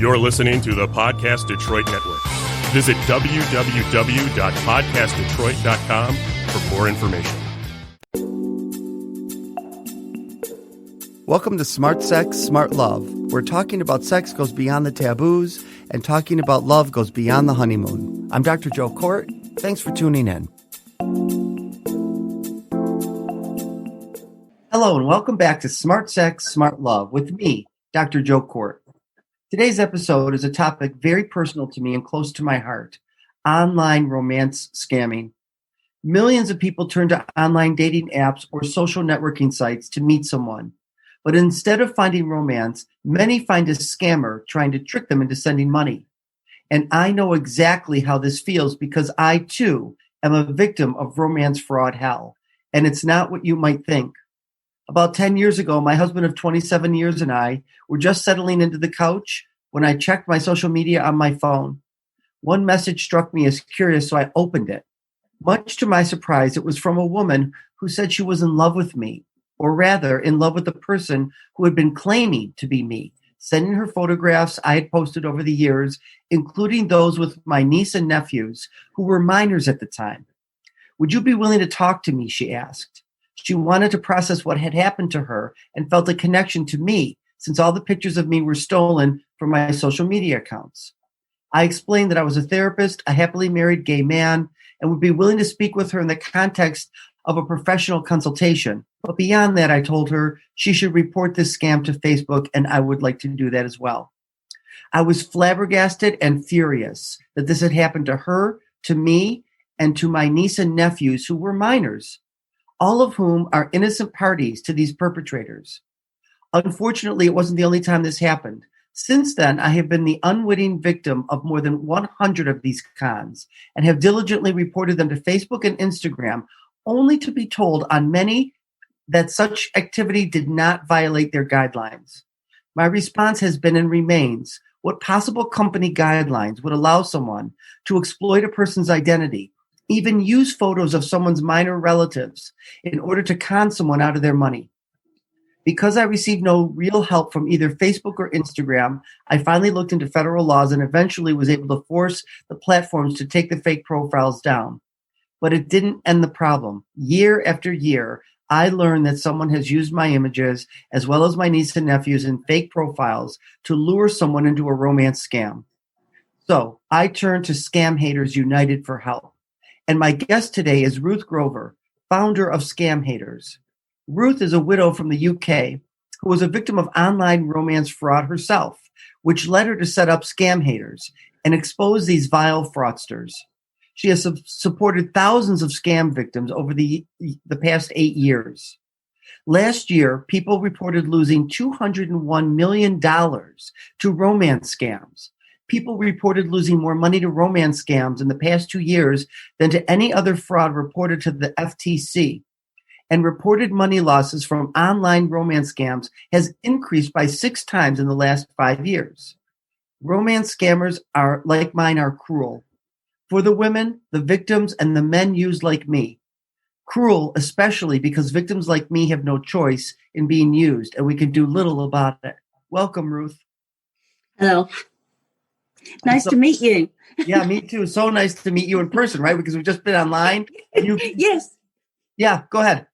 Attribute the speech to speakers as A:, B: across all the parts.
A: You're listening to the Podcast Detroit Network. Visit www.podcastdetroit.com for more information.
B: Welcome to Smart Sex, Smart Love, where talking about sex goes beyond the taboos and talking about love goes beyond the honeymoon. I'm Dr. Joe Kort. Thanks for tuning in. Hello, and welcome back to Smart Sex, Smart Love with me, Dr. Joe Kort. Today's episode is a topic very personal to me and close to my heart: online romance scamming. Millions of people turn to online dating apps or social networking sites to meet someone. But instead of finding romance, many find a scammer trying to trick them into sending money. And I know exactly how this feels because I, too, am a victim of romance fraud hell. And it's not what you might think. About 10 years ago, my husband of 27 years and I were just settling into the couch when I checked my social media on my phone. One message struck me as curious, so I opened it. Much to my surprise, it was from a woman who said she was in love with me, or rather, in love with the person who had been claiming to be me, sending her photographs I had posted over the years, including those with my niece and nephews, who were minors at the time. "Would you be willing to talk to me?" she asked. She wanted to process what had happened to her and felt a connection to me, since all the pictures of me were stolen from my social media accounts. I explained that I was a therapist, a happily married gay man, and would be willing to speak with her in the context of a professional consultation. But beyond that, I told her she should report this scam to Facebook, and I would like to do that as well. I was flabbergasted and furious that this had happened to her, to me, and to my niece and nephews who were minors, all of whom are innocent parties to these perpetrators. Unfortunately, it wasn't the only time this happened. Since then, I have been the unwitting victim of more than 100 of these cons and have diligently reported them to Facebook and Instagram, only to be told on many that such activity did not violate their guidelines. My response has been and remains: what possible company guidelines would allow someone to exploit a person's identity, even use photos of someone's minor relatives in order to con someone out of their money? Because I received no real help from either Facebook or Instagram, I finally looked into federal laws and eventually was able to force the platforms to take the fake profiles down. But it didn't end the problem. Year after year, I learned that someone has used my images, as well as my niece and nephews, in fake profiles to lure someone into a romance scam. So I turned to ScamHaters United for help. And my guest today is Ruth Grover, founder of ScamHaters. Ruth is a widow from the UK who was a victim of online romance fraud herself, which led her to set up ScamHaters and expose these vile fraudsters. She has supported thousands of scam victims over the past 8 years. Last year, people reported losing $201 million to romance scams. People reported losing more money to romance scams in the past 2 years than to any other fraud reported to the FTC. And reported money losses from online romance scams has increased by 6 times in the last 5 years. Romance scammers like mine are cruel. For the women, the victims, and the men used like me. Cruel, especially because victims like me have no choice in being used, and we can do little about it. Welcome, Ruth.
C: Hello. Nice to meet you.
B: Yeah, me too. So nice to meet you in person, right? Because we've just been online.
C: Yes.
B: Yeah, go ahead.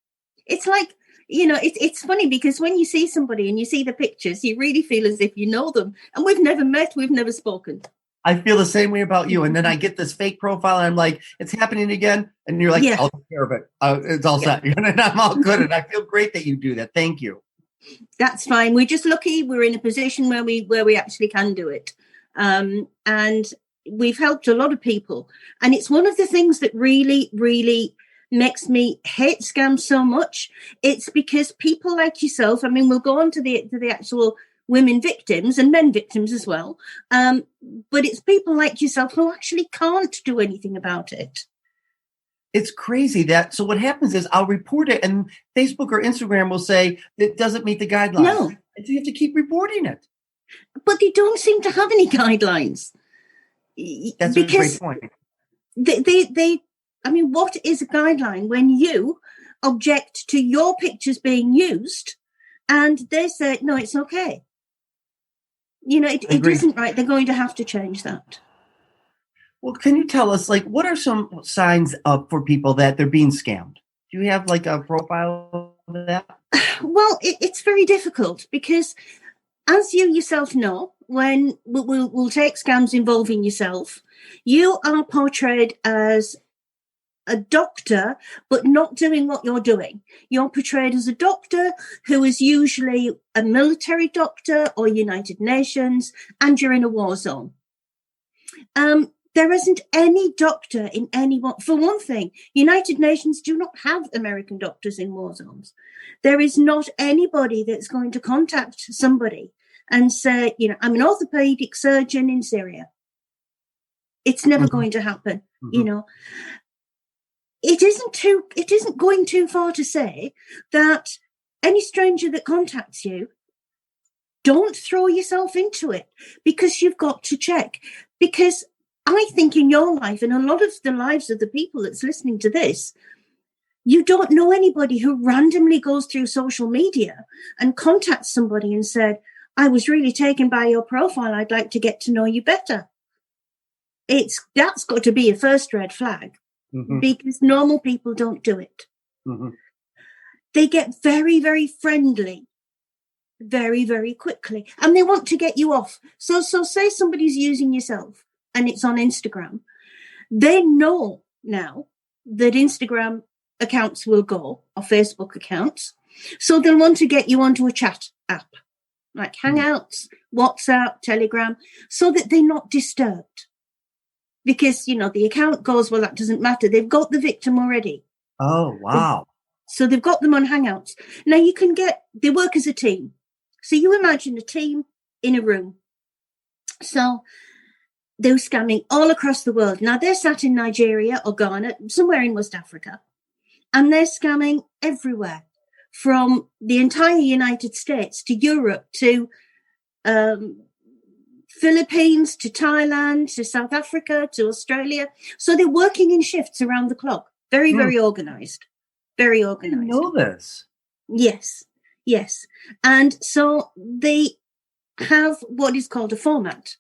C: It's like, it's funny because when you see somebody and you see the pictures, you really feel as if you know them. And we've never met, we've never spoken.
B: I feel the same way about you. And then I get this fake profile and I'm like, it's happening again. And you're like, yeah. I'll take care of it. It's all set. And I'm all good. And I feel great that you do that. Thank you.
C: That's fine. We're just lucky we're in a position where we actually can do it. And we've helped a lot of people. And it's one of the things that really, really makes me hate scams so much. It's because people like yourself, we'll go on to the actual women victims and men victims as well. But it's people like yourself who actually can't do anything about it.
B: It's crazy that, so what happens is I'll report it and Facebook or Instagram will say it doesn't meet the guidelines.
C: No.
B: And so you have to keep reporting it.
C: But they don't seem to have any guidelines.
B: That's a great point.
C: What is a guideline when you object to your pictures being used and they say, no, it's okay? It isn't right. They're going to have to change that.
B: Well, can you tell us, like, what are some signs up for people that they're being scammed? Do you have like a profile of that?
C: Well, it's very difficult because, as you yourself know, when we'll take scams involving yourself, you are portrayed as a doctor, but not doing what you're doing. You're portrayed as a doctor who is usually a military doctor or United Nations, and you're in a war zone. There isn't any doctor in any one. For one thing, United Nations do not have American doctors in war zones. There is not anybody that's going to contact somebody and say, I'm an orthopedic surgeon in Syria. It's never going to happen, It isn't going too far to say that any stranger that contacts you, don't throw yourself into it, because you've got to check. Because I think in your life, and a lot of the lives of the people that's listening to this, you don't know anybody who randomly goes through social media and contacts somebody and said, I was really taken by your profile. I'd like to get to know you better. That's got to be a first red flag, because normal people don't do it. They get very, very friendly very, very quickly, and they want to get you off. So say somebody's using yourself and it's on Instagram. They know now that Instagram accounts will go, or Facebook accounts. So they'll want to get you onto a chat app like Hangouts, WhatsApp, Telegram, so that they're not disturbed. Because, the account goes, well, that doesn't matter. They've got the victim already.
B: Oh, wow.
C: So they've got them on Hangouts. Now they work as a team. So you imagine a team in a room. So they're scamming all across the world. Now they're sat in Nigeria or Ghana, somewhere in West Africa, and they're scamming everywhere, from the entire United States to Europe to Philippines to Thailand to South Africa to Australia. So they're working in shifts around the clock. Very, very organized. Very organized.
B: I know this.
C: Yes. And so they have what is called a format,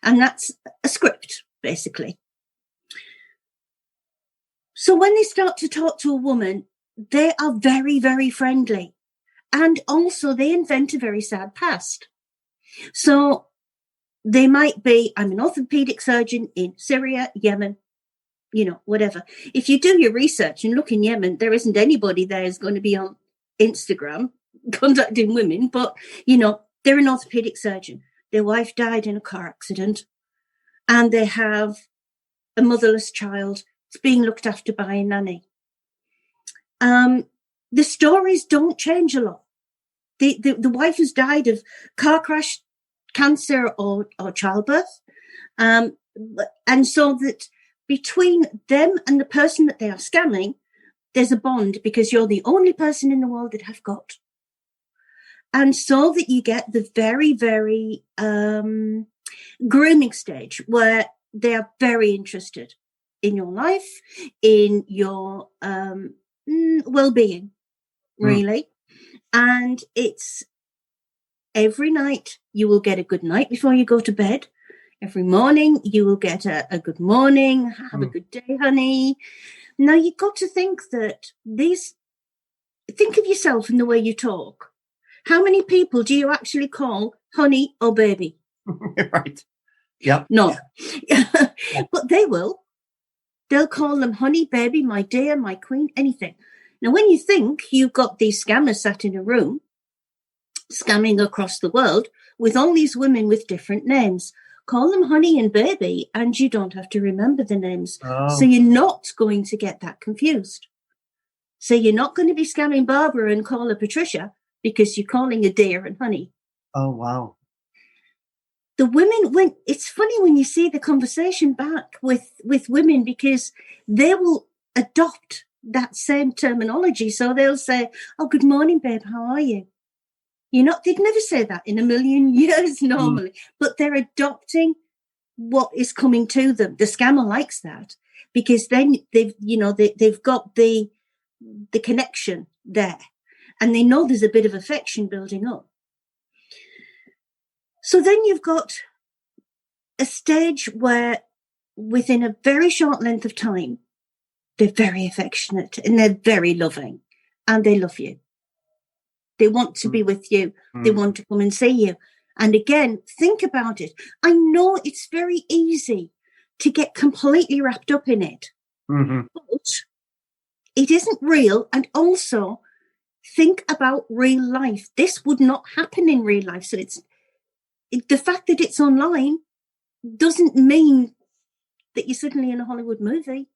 C: and that's a script, basically. So when they start to talk to a woman, they are very, very friendly. And also they invent a very sad past. So they might be, I'm an orthopedic surgeon in Syria, Yemen, whatever. If you do your research and look in Yemen, there isn't anybody there who's going to be on Instagram contacting women, but, they're an orthopedic surgeon. Their wife died in a car accident, and they have a motherless child. It's being looked after by a nanny. The stories don't change a lot. The wife has died of car crash, cancer, or childbirth. And so that between them and the person that they are scamming, there's a bond, because you're the only person in the world that have got. And so that you get the very, very grooming stage, where they are very interested in your life, in your well-being, really. And it's every night you will get a good night before you go to bed. Every morning you will get a good morning, have a good day, honey. Now you've got to think that think of yourself in the way you talk. How many people do you actually call honey or baby?
B: Right. Yep.
C: No. But they will. They'll call them honey, baby, my dear, my queen, anything. Now, when you think you've got these scammers sat in a room, scamming across the world with all these women with different names, call them honey and baby, and you don't have to remember the names.
B: Oh.
C: So you're not going to get that confused. So you're not going to be scamming Barbara and call her Patricia, because you're calling her dear and honey.
B: Oh, wow.
C: The women, it's funny when you see the conversation back with women, because they will adopt that same terminology. So they'll say, oh, good morning, babe, how are you? They'd never say that in a million years normally, but they're adopting what is coming to them. The scammer likes that, because then they've got the connection there, and they know there's a bit of affection building up. So then you've got a stage where within a very short length of time, they're very affectionate and they're very loving and they love you. They want to be with you. They want to come and see you. And again, think about it. I know it's very easy to get completely wrapped up in it, but it isn't real. And also think about real life. This would not happen in real life. So the fact that it's online doesn't mean that you're suddenly in a Hollywood movie.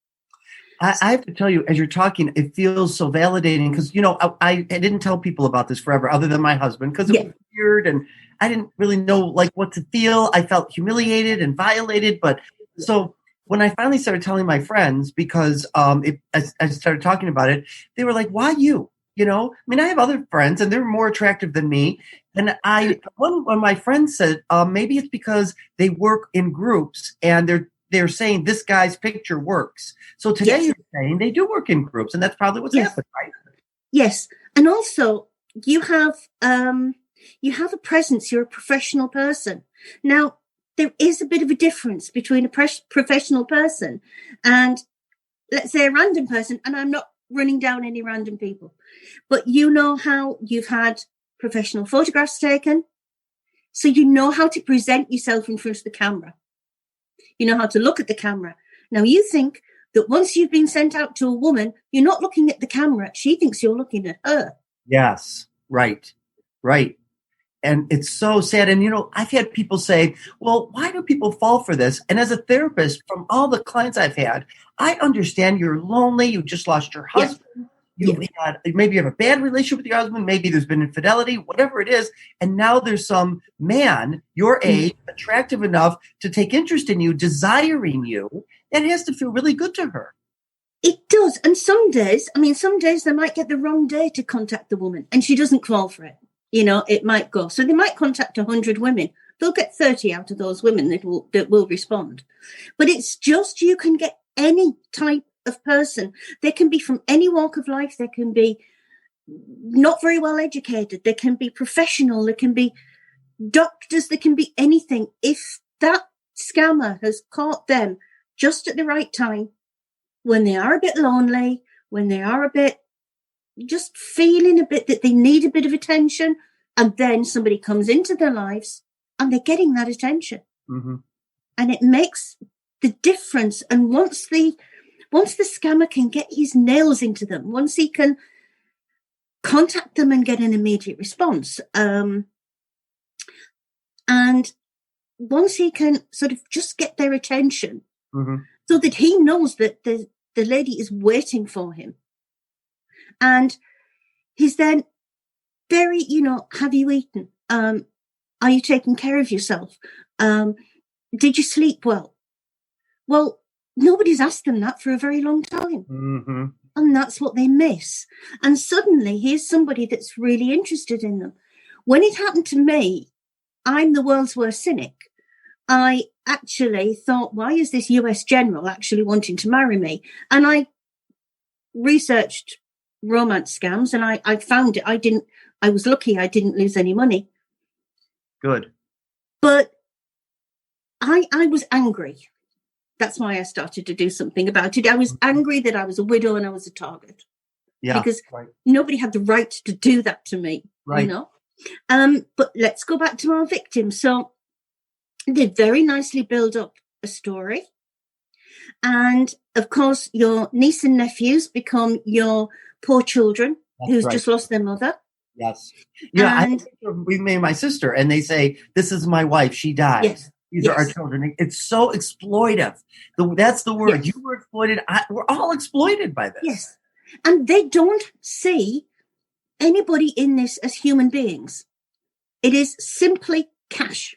B: I have to tell you, as you're talking, it feels so validating because, I didn't tell people about this forever other than my husband because it was weird and I didn't really know what to feel. I felt humiliated and violated. But so when I finally started telling my friends, because as I started talking about it, they were like, why you? I have other friends and they're more attractive than me. And one of my friends said, maybe it's because they work in groups and they're saying this guy's picture works. So today you're saying they do work in groups, and that's probably what's happened, right? Yes.
C: And also you have a presence, you're a professional person. Now, there is a bit of a difference between a professional person and, let's say, a random person, and I'm not running down any random people, but you know how you've had professional photographs taken, so you know how to present yourself in front of the camera. You know how to look at the camera. Now, you think that once you've been sent out to a woman, you're not looking at the camera. She thinks you're looking at her.
B: Yes, right. And it's so sad. And, I've had people say, well, why do people fall for this? And as a therapist, from all the clients I've had, I understand you're lonely. You just lost your husband. Maybe you have a bad relationship with your husband. Maybe there's been infidelity, whatever it is. And now there's some man your age, attractive enough to take interest in you, desiring you. That has to feel really good to her.
C: It does. And some days they might get the wrong day to contact the woman and she doesn't call for it. It might go. So they might contact 100 women. They'll get 30 out of those women that will respond. But it's just, you can get any type of person. They can be from any walk of life. They can be not very well educated. They can be professional. They can be doctors. They can be anything. If that scammer has caught them just at the right time, when they are a bit lonely, when they are a bit just feeling a bit that they need a bit of attention, and then somebody comes into their lives and they're getting that attention. And it makes the difference. And once the scammer can get his nails into them, once he can contact them and get an immediate response, and once he can sort of just get their attention, so that he knows that the lady is waiting for him, and he's then very, have you eaten? Are you taking care of yourself? Did you sleep well? Well, nobody's asked them that for a very long time. And that's what they miss. And suddenly here's somebody that's really interested in them. When it happened to me, I'm the world's worst cynic. I actually thought, why is this US general actually wanting to marry me? And I researched romance scams and I found it. I was lucky I didn't lose any money.
B: Good.
C: But I was angry. That's why I started to do something about it. I was angry that I was a widow and I was a target.
B: Yeah.
C: Because nobody had the right to do that to me.
B: Right.
C: But let's go back to our victims. So they very nicely build up a story. And of course, your niece and nephews become your poor children who's just lost their mother.
B: Yes. Yeah. We made my sister and they say, this is my wife. She died.
C: Yes.
B: These are our children. It's so exploitive. That's the word. Yes. You were exploited. We're all exploited by this.
C: Yes. And they don't see anybody in this as human beings. It is simply cash.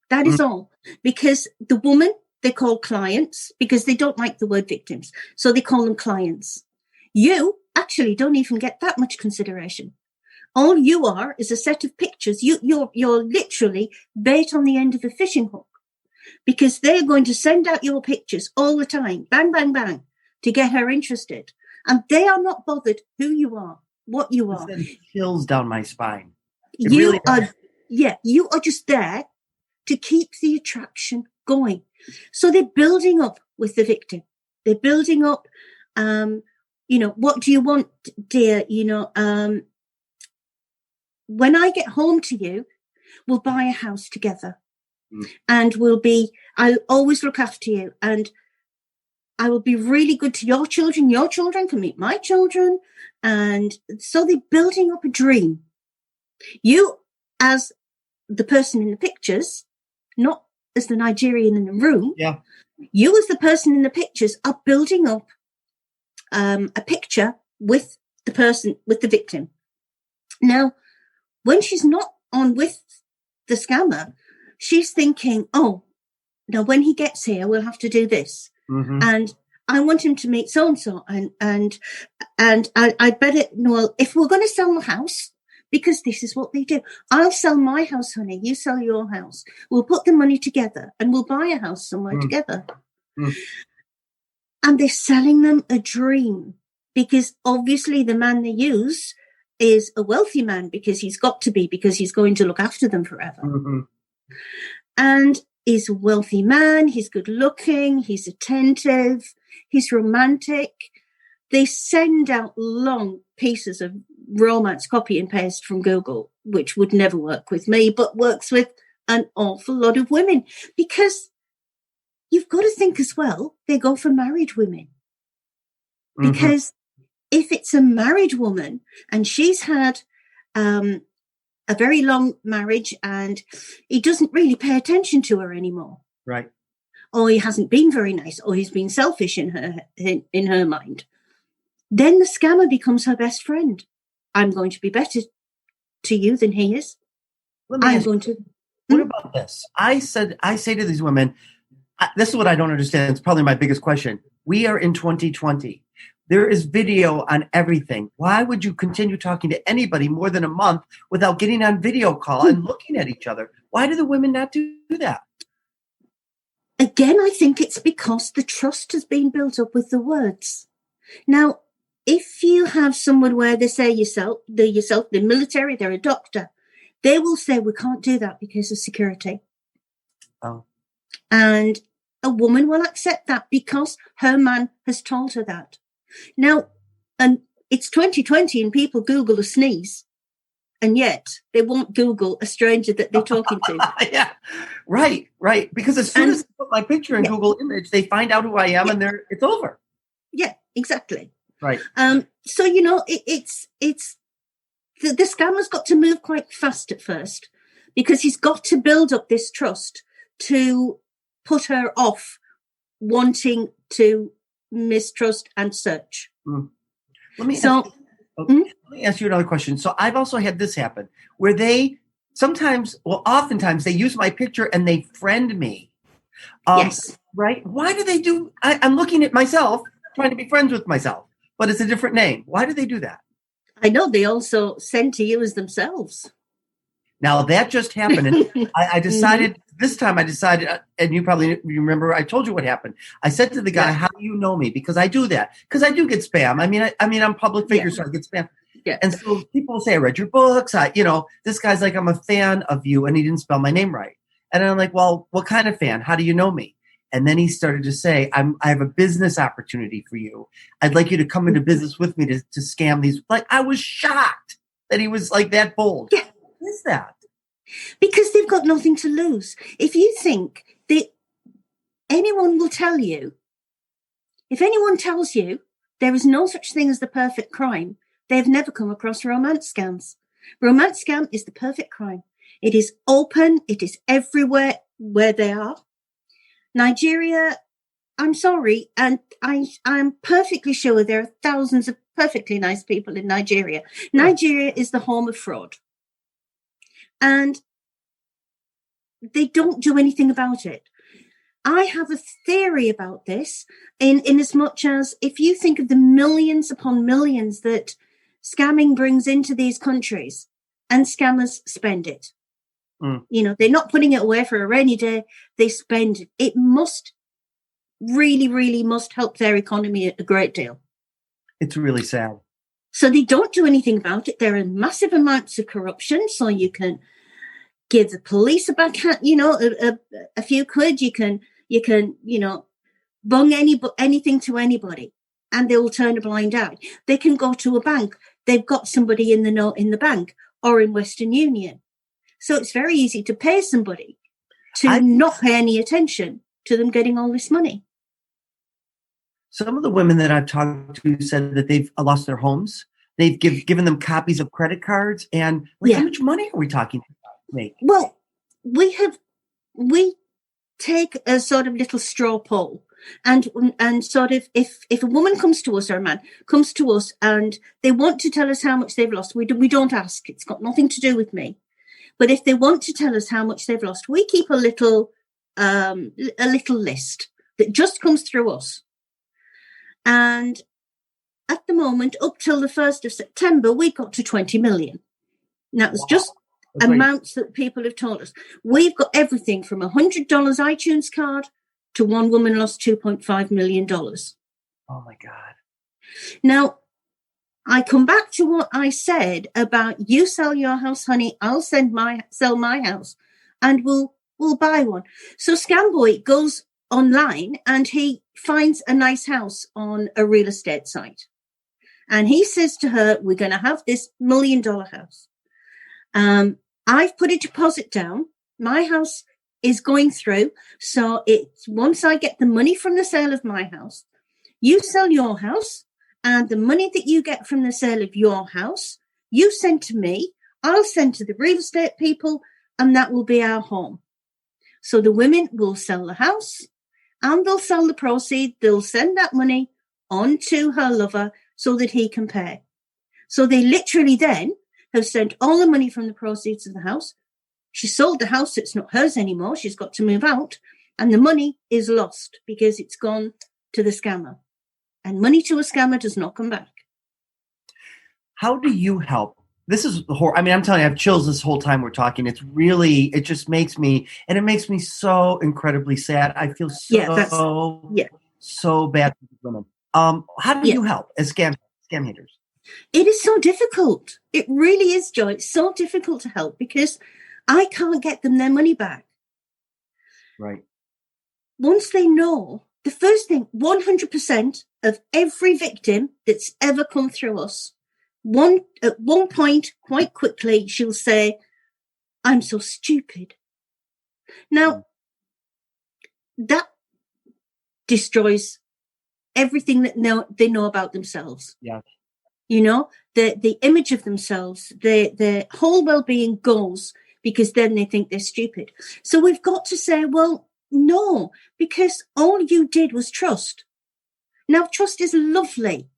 C: That is all. Because the woman, they call clients because they don't like the word victims. So they call them clients. You actually don't even get that much consideration. All you are is a set of pictures. You're literally bait on the end of a fishing hook because they're going to send out your pictures all the time, bang, bang, bang, to get her interested. And they are not bothered who you are, what you are.
B: It chills down my spine.
C: You are just there to keep the attraction going. So they're building up with the victim. They're building up, what do you want, dear? When I get home to you, we'll buy a house together. And I'll always look after you. And I will be really good to your children. Your children can meet my children. And so they're building up a dream. You, as the person in the pictures, not as the Nigerian in the room.
B: Yeah.
C: You, as the person in the pictures, are building up a picture with the victim. Now, when she's not on with the scammer, she's thinking, oh, now when he gets here, we'll have to do this. Mm-hmm. And I want him to meet so-and-so. And I better, well, if we're going to sell the house, because this is what they do. I'll sell my house, honey. You sell your house. We'll put the money together and we'll buy a house somewhere together. And they're selling them a dream, because obviously the man they use is a wealthy man, because he's got to be, because he's going to look after them forever. Mm-hmm. And he's a wealthy man. He's good looking. He's attentive. He's romantic. They send out long pieces of romance, copy and paste from Google, which would never work with me, but works with an awful lot of women, because you've got to think as well, they go for married women. Mm-hmm. Because if it's a married woman and she's had a very long marriage and he doesn't really pay attention to her anymore.
B: Right.
C: Or he hasn't been very nice, or he's been selfish in her mind. Then the scammer becomes her best friend. I'm going to be better to you than he is.
B: What about this? I say to these women, this is what I don't understand. It's probably my biggest question. We are in 2020. There is video on everything. Why would you continue talking to anybody more than a month without getting on video call and looking at each other? Why do the women not do that?
C: Again, I think it's because the trust has been built up with the words. Now, if you have someone where they say the military, they're a doctor, they will say, we can't do that because of security. Oh. And a woman will accept that because her man has told her that. Now, and it's 2020 and people Google a sneeze, and yet they won't Google a stranger that they're talking to.
B: Yeah, right. Because as soon as I put my picture in Google Image, they find out who I am and it's over.
C: Yeah, exactly.
B: Right.
C: So, it's the scammer's got to move quite fast at first, because he's got to build up this trust to put her off wanting to mistrust and search.
B: Let me ask you another question. So I've also had this happen where they oftentimes they use my picture and they friend me.
C: Yes.
B: Right. Why do they do? I'm looking at myself, trying to be friends with myself, but it's a different name. Why do they do that? I
C: know they also send to you as themselves.
B: Now that just happened. And I decided this time, and you probably remember, I told you what happened. I said to the guy, how do you know me? Because I do that. Because I do get spam. I mean, I'm a public figure, so I get spam. Yeah. And so people say, I read your books. This guy's like, I'm a fan of you. And he didn't spell my name right. And I'm like, well, what kind of fan? How do you know me? And then he started to say, I have a business opportunity for you. I'd like you to come into business with me to scam these. Like, I was shocked that he was like that bold.
C: Yeah.
B: What is that?
C: Because they've got nothing to lose. If you think that anyone will tell you, if anyone tells you there is no such thing as the perfect crime, they've never come across romance scams. Romance scam is the perfect crime. It is open. It is everywhere where they are. Nigeria, I'm sorry, and I'm perfectly sure there are thousands of perfectly nice people in Nigeria. Nigeria is the home of fraud. And they don't do anything about it. I have a theory about this in as much as if you think of the millions upon millions that scamming brings into these countries, and scammers spend it. They're not putting it away for a rainy day. They spend it. It must really, really must help their economy a great deal.
B: It's really sad.
C: So they don't do anything about it. There are massive amounts of corruption. So you can give the police a backhand, a few quid. You can, bung anything to anybody, and they will turn a blind eye. They can go to a bank. They've got somebody in the bank or in Western Union. So it's very easy to pay somebody to not pay any attention to them getting all this money.
B: Some of the women that I've talked to said that they've lost their homes. They've given them copies of credit cards. And how much money are we talking about?
C: Well, we take a sort of little straw poll. And sort of if a woman comes to us or a man comes to us and they want to tell us how much they've lost, we don't ask. It's got nothing to do with me. But if they want to tell us how much they've lost, we keep a little list that just comes through us. And at the moment, up till the 1st of September, we got to 20 million. Now, it's just amounts that people have told us. We've got everything from a $100 iTunes card to one woman lost $2.5 million.
B: Oh, my God.
C: Now, I come back to what I said about you sell your house, honey, I'll sell my house, and we'll buy one. So Scamboy goes online and he finds a nice house on a real estate site. And he says to her, we're going to have this $1 million house. I've put a deposit down. My house is going through. So it's once I get the money from the sale of my house, you sell your house, and the money that you get from the sale of your house, you send to me, I'll send to the real estate people, and that will be our home. So the women will sell the house and they'll sell the proceeds. They'll send that money on to her lover so that he can pay. So they literally then have sent all the money from the proceeds of the house. She sold the house. It's not hers anymore. She's got to move out. And the money is lost because it's gone to the scammer. And money to a scammer does not come back.
B: How do you help? This is the horror. I mean, I'm telling you, I have chills this whole time we're talking. It's really, it just makes me, and it makes me so incredibly sad. I feel so bad for these women. How do you help as scam haters?
C: It is so difficult. It really is, Joy. It's so difficult to help because I can't get them their money back.
B: Right.
C: Once they know, the first thing, 100% of every victim that's ever come through us, at one point, quite quickly, she'll say, I'm so stupid. Now, that destroys everything that they know about themselves.
B: Yeah.
C: You know, the image of themselves, their whole well-being goes because then they think they're stupid. So we've got to say, well, no, because all you did was trust. Now, trust is lovely.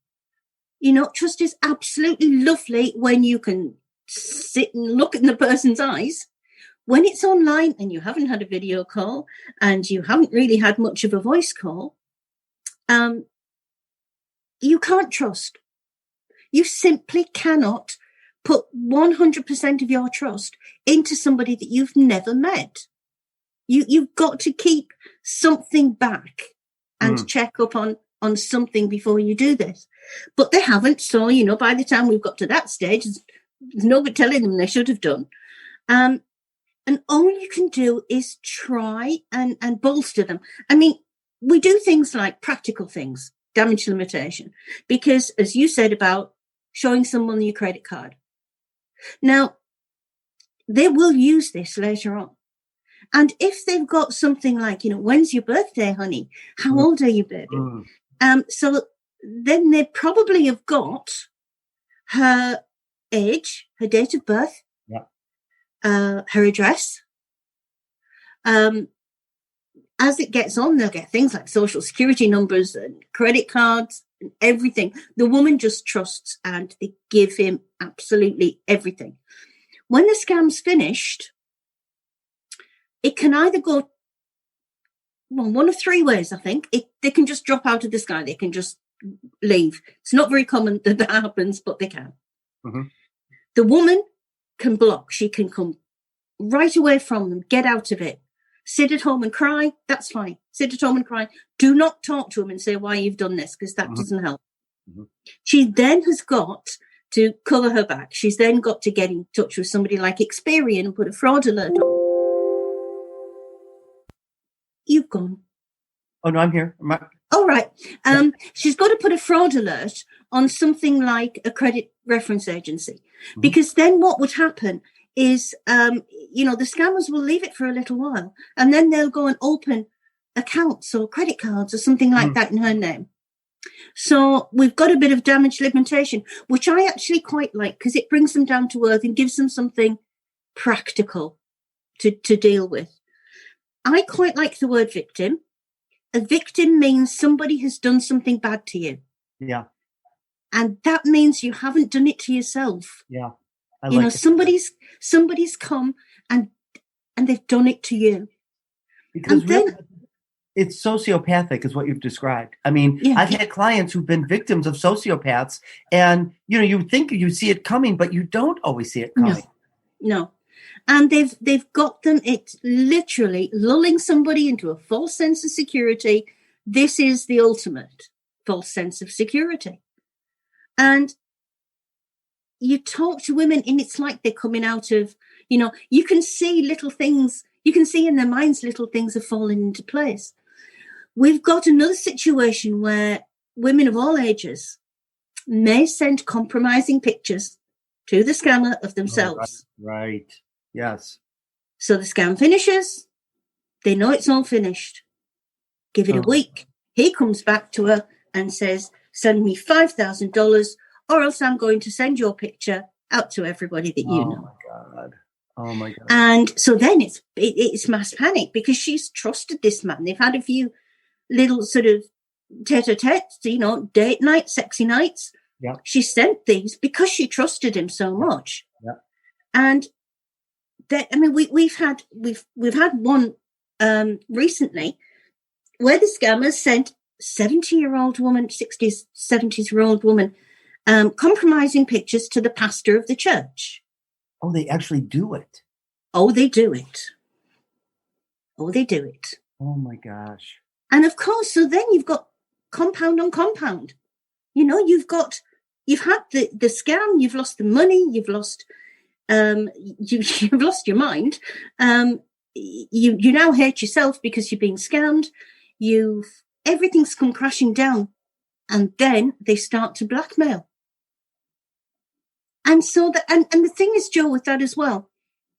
C: You know, trust is absolutely lovely when you can sit and look in the person's eyes. When it's online and you haven't had a video call and you haven't really had much of a voice call, you can't trust. You simply cannot put 100% of your trust into somebody that you've never met. You've got to keep something back and check up on something before you do this. But they haven't. So, you know, by the time we've got to that stage, there's no good telling them they should have done. And all you can do is try and bolster them. I mean, we do things like practical things, damage limitation, because as you said about showing someone your credit card. Now, they will use this later on. And if they've got something like, you know, when's your birthday, honey? How old are you, baby? So then they probably have got her age, her date of birth, her address. As it gets on, they'll get things like social security numbers and credit cards and everything. The woman just trusts and they give him absolutely everything. When the scam's finished, it can either go, well, one of three ways, I think. They can just drop out of the sky. They can just leave. It's not very common that happens, but they can. Mm-hmm. The woman can block. She can come right away from them, get out of it. Sit at home and cry, that's fine. Sit at home and cry. Do not talk to them and say why you've done this, because that doesn't help. Mm-hmm. She then has got to cover her back, she's then got to get in touch with somebody like Experian and put a fraud alert on. You've gone.
B: Oh, no, I'm here.
C: Oh, right. She's got to put a fraud alert on something like a credit reference agency, because then what would happen is, the scammers will leave it for a little while, and then they'll go and open accounts or credit cards or something like that in her name. So we've got a bit of damage limitation, which I actually quite like, because it brings them down to earth and gives them something practical to deal with. I quite like the word victim. A victim means somebody has done something bad to you.
B: Yeah.
C: And that means you haven't done it to yourself.
B: Yeah.
C: Somebody's come and they've done it to you.
B: Because it's sociopathic is what you've described. I mean, I've had clients who've been victims of sociopaths, and, you think you see it coming, but you don't always see it coming.
C: No. And they've got them, it's literally lulling somebody into a false sense of security. This is the ultimate false sense of security. And you talk to women and it's like they're coming out of, you can see little things, you can see in their minds little things are falling into place. We've got another situation where women of all ages may send compromising pictures to the scammer of themselves.
B: Oh, right. Yes.
C: So the scam finishes. They know it's all finished. Give it a week. He comes back to her and says, send me $5,000 or else I'm going to send your picture out to everybody that you know.
B: Oh, my God.
C: And so then it's mass panic, because she's trusted this man. They've had a few little sort of tete-a-tetes, date nights, sexy nights.
B: Yeah.
C: She sent these because she trusted him so much.
B: Yeah.
C: And we've had one recently where the scammers sent 70-year-old woman, 60s, 70s-year-old woman, compromising pictures to the pastor of the church.
B: Oh, they actually do it.
C: Oh, they do it.
B: Oh, my gosh.
C: And of course, so then you've got compound on compound. You've had the scam, you've lost the money, you've lost, you've lost your mind. You now hate yourself because you're being scammed. Everything's come crashing down, and then they start to blackmail. And so and the thing is, Joe, with that as well,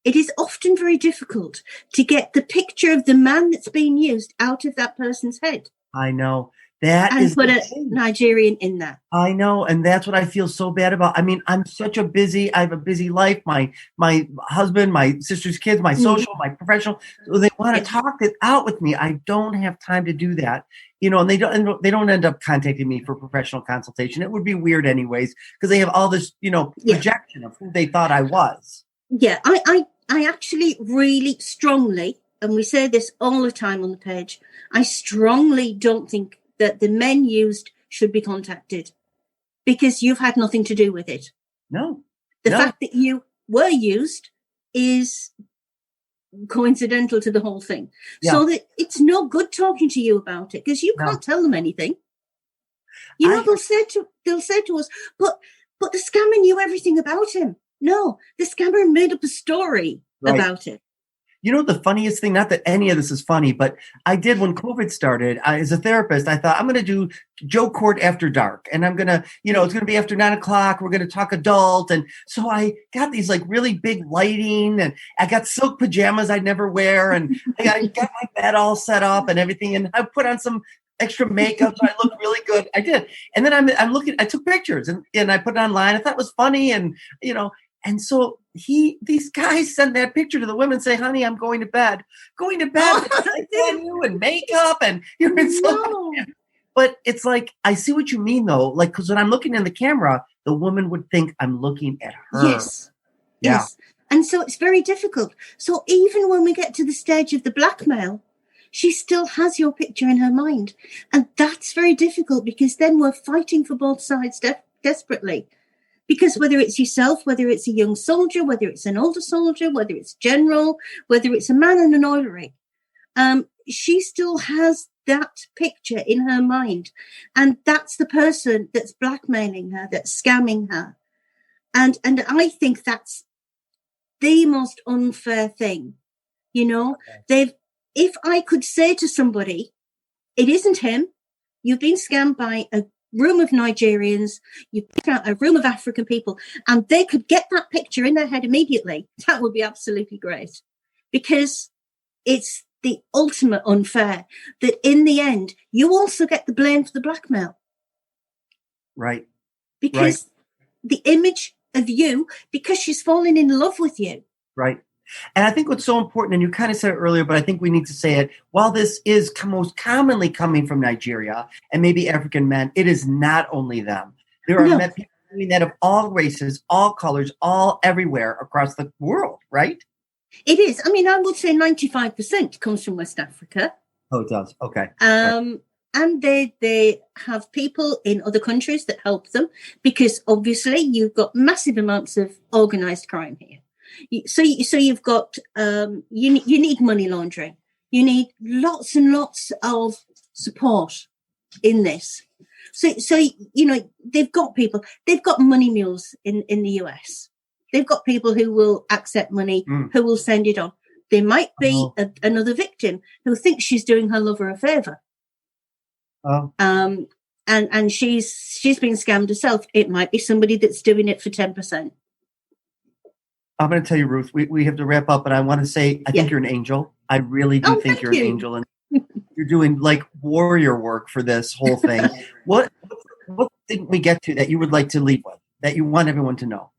C: it is often very difficult to get the picture of the man that's being used out of that person's head.
B: I know. That
C: and
B: is
C: put a Nigerian in there.
B: I know, and that's what I feel so bad about. I mean, I have a busy life. My husband, my sister's kids, my social, my professional. So they want to talk it out with me. I don't have time to do that, and they don't end up contacting me for professional consultation. It would be weird anyways, because they have all this, projection of who they thought I was.
C: Yeah, I actually really strongly, and we say this all the time on the page, I strongly don't think that the men used should be contacted, because you've had nothing to do with it.
B: No.
C: The fact that you were used is coincidental to the whole thing. Yeah. So that it's no good talking to you about it, because you can't tell them anything. They'll say to us, but the scammer knew everything about him. No, the scammer made up a story about it.
B: The funniest thing, not that any of this is funny, but I did when COVID started, as a therapist, I thought I'm going to do Joe Kort after dark, and I'm going to, it's going to be after 9:00. We're going to talk adult. And so I got these like really big lighting, and I got silk pajamas I'd never wear. And I got my bed all set up and everything. And I put on some extra makeup so I looked really good. I did. And then I'm looking, I took pictures and I put it online. I thought it was funny. And, and so these guys send that picture to the women, say, honey, I'm going to bed. Going to bed on you and makeup and you're in so. But it's like, I see what you mean though. Like, because when I'm looking in the camera, the woman would think I'm looking at her.
C: Yes. Yeah. Yes. And so it's very difficult. So even when we get to the stage of the blackmail, she still has your picture in her mind. And that's very difficult, because then we're fighting for both sides desperately. Because whether it's yourself, whether it's a young soldier, whether it's an older soldier, whether it's general, whether it's a man in an oil rig, she still has that picture in her mind. And that's the person that's blackmailing her, that's scamming her. And I think that's the most unfair thing. You know, if I could say to somebody, it isn't him, you've been scammed by a room of Nigerians, you pick out a room of African people, and they could get that picture in their head immediately, that would be absolutely great. Because it's the ultimate unfair that in the end, you also get the blame for the blackmail.
B: Right.
C: Because the image of you, because she's fallen in love with you.
B: Right. And I think what's so important, and you kind of said it earlier, but I think we need to say it, while this is most commonly coming from Nigeria and maybe African men, it is not only them. There are people doing that of all races, all colors, all everywhere across the world, right?
C: It is. I mean, I would say 95% comes from West Africa.
B: Oh, it does. Okay.
C: And they have people in other countries that help them because obviously you've got massive amounts of organized crime here. So you've got you need money laundering. You need lots and lots of support in this. So you know they've got people. They've got money mules in the US. They've got people who will accept money, who will send it on. There might be another victim who thinks she's doing her lover a favor. And she's being scammed herself. It might be somebody that's doing it for 10%.
B: I'm going to tell you, Ruth, we have to wrap up, but I want to say, I think you're an angel. I really do think you're an angel, and you're doing like warrior work for this whole thing. What didn't we get to that you would like to leave with, that you want everyone to know?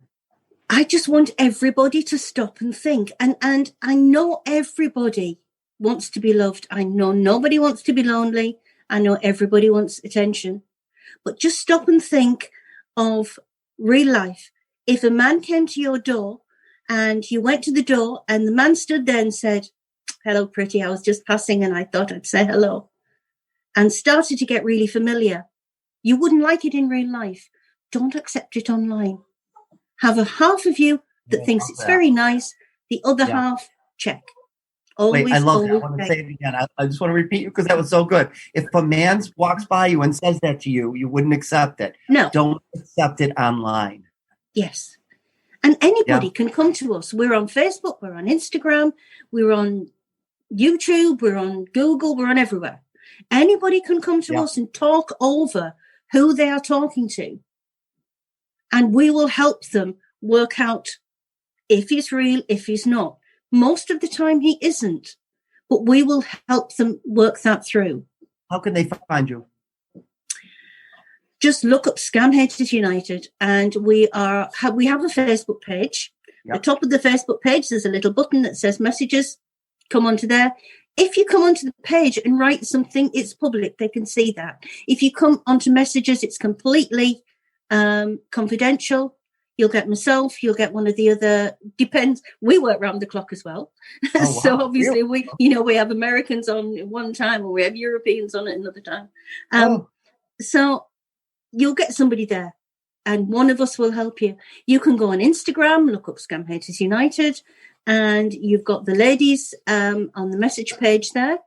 C: I just want everybody to stop and think. And I know everybody wants to be loved. I know nobody wants to be lonely. I know everybody wants attention. But just stop and think of real life. If a man came to your door and you went to the door and the man stood there and said, "Hello, pretty, I was just passing and I thought I'd say hello," and started to get really familiar, you wouldn't like it in real life. Don't accept it online. Have a half of you that thinks it's very nice, the other half, check. Always,
B: wait, I love that. I want to say it again. I just want to repeat it because that was so good. If a man walks by you and says that to you, you wouldn't accept it.
C: No.
B: Don't accept it online.
C: Yes. And anybody can come to us. We're on Facebook, we're on Instagram, we're on YouTube, we're on Google, we're on everywhere. Anybody can come to us and talk over who they are talking to. And we will help them work out if he's real, if he's not. Most of the time he isn't, but we will help them work that through.
B: How can they find you?
C: Just look up ScamHaters United, and we have a Facebook page. At the top of the Facebook page, there's a little button that says messages. Come onto there. If you come onto the page and write something, it's public. They can see that. If you come onto messages, it's completely confidential. You'll get myself. You'll get one of the other. Depends. We work round the clock as well. Oh, wow. So obviously, we have Americans on at one time, and we have Europeans on at another time. So you'll get somebody there, and one of us will help you. You can go on Instagram, look up ScamHaters United, and you've got the ladies on the message page there,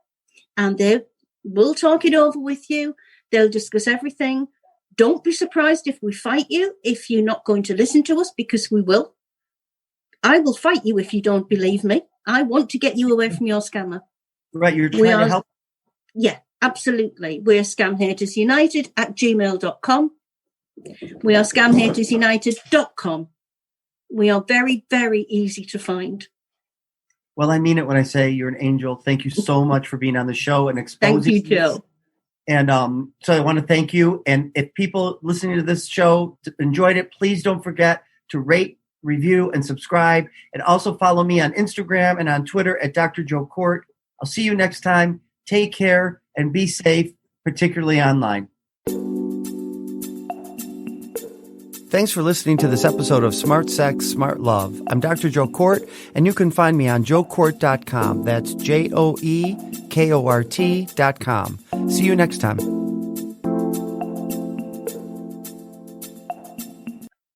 C: and they will talk it over with you. They'll discuss everything. Don't be surprised if we fight you, if you're not going to listen to us, because we will. I will fight you if you don't believe me. I want to get you away from your scammer.
B: Right, you're trying to help.
C: Yeah, absolutely. We're ScamHatersUnited@gmail.com. We are ScamHatersUnited.com. We are very, very easy to find.
B: Well, I mean it when I say you're an angel. Thank you so much for being on the show and exposing.
C: Thank you, Joe.
B: And so I want to thank you. And if people listening to this show enjoyed it, please don't forget to rate, review, and subscribe. And also follow me on Instagram and on Twitter at Dr. Joe Kort. I'll see you next time. Take care and be safe, particularly online. Thanks for listening to this episode of Smart Sex, Smart Love. I'm Dr. Joe Kort, and you can find me on joekort.com. That's JoeKort.com. See you next time.